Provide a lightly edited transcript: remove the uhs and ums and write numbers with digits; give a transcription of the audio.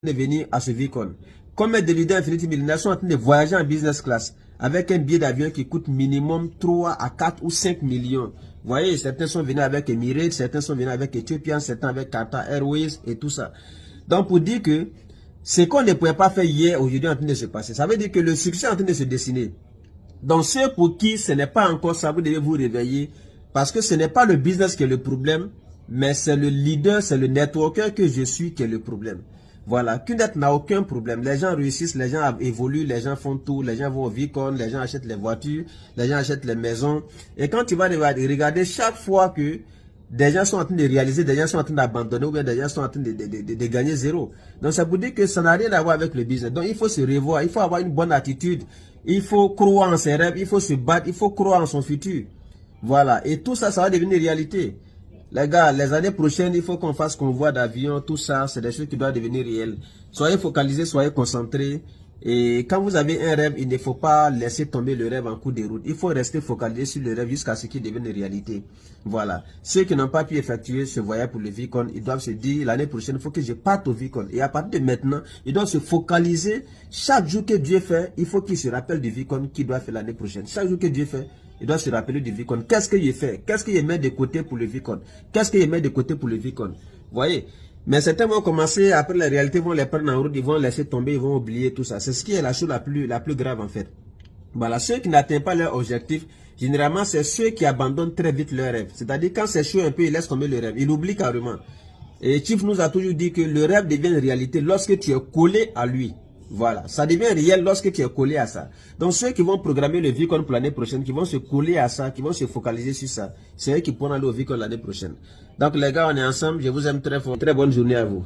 de venir à ce Vicon. Combien de leaders Infinity millionnaires sont en train de voyager en business class avec un billet d'avion qui coûte minimum 3 à 4 ou 5 millions. Vous voyez, certains sont venus avec Emirates, certains sont venus avec Ethiopian, certains avec Qatar Airways et tout ça. Donc pour dire que ce qu'on ne pouvait pas faire hier, aujourd'hui est en train de se passer. Ça veut dire que le succès est en train de se dessiner. Donc ceux pour qui ce n'est pas encore ça, vous devez vous réveiller. Parce que ce n'est pas le business qui est le problème, mais c'est le leader, c'est le networker que je suis qui est le problème. Voilà, QNET n'a aucun problème. Les gens réussissent, les gens évoluent, les gens font tout, les gens vont au Vicon, les gens achètent les voitures, les gens achètent les maisons. Et quand tu vas regarder chaque fois que des gens sont en train de réaliser, des gens sont en train d'abandonner ou bien des gens sont en train de gagner zéro. Donc ça veut dire que ça n'a rien à voir avec le business. Donc il faut se revoir, il faut avoir une bonne attitude, il faut croire en ses rêves, il faut se battre, il faut croire en son futur. Voilà, et tout ça, ça va devenir réalité. Les gars, les années prochaines, il faut qu'on fasse convoi d'avion, tout ça, c'est des choses qui doivent devenir réelles. Soyez focalisés, soyez concentrés. Et quand vous avez un rêve, il ne faut pas laisser tomber le rêve en cours de route. Il faut rester focalisé sur le rêve jusqu'à ce qu'il devienne réalité. Voilà. Ceux qui n'ont pas pu effectuer ce voyage pour le Vicon, ils doivent se dire, l'année prochaine, il faut que je parte au Vicon. Et à partir de maintenant, ils doivent se focaliser. Chaque jour que Dieu fait, il faut qu'ils se rappellent du Vicon qu'il doit faire l'année prochaine. Chaque jour que Dieu fait, il doit se rappeler du Vicon. Qu'est-ce qu'il fait? Qu'est-ce qu'il met de côté pour le Vicon? Qu'est-ce qu'il met de côté pour le Vicon? Vous voyez? Mais certains vont commencer, après la réalité, vont les prendre en route, ils vont laisser tomber, ils vont oublier tout ça. C'est ce qui est la chose la plus grave en fait. Voilà, ceux qui n'atteignent pas leur objectif, généralement, c'est ceux qui abandonnent très vite leur rêve. C'est-à-dire, quand c'est chaud un peu, ils laissent tomber le rêve. Ils l'oublient carrément. Et Chief nous a toujours dit que le rêve devient une réalité lorsque tu es collé à lui. Voilà, ça devient réel lorsque tu es collé à ça. Donc ceux qui vont programmer le Vicon pour l'année prochaine, qui vont se coller à ça, qui vont se focaliser sur ça, c'est eux qui pourront aller au Vicon l'année prochaine. Donc les gars, on est ensemble, je vous aime très fort. Très bonne journée à vous.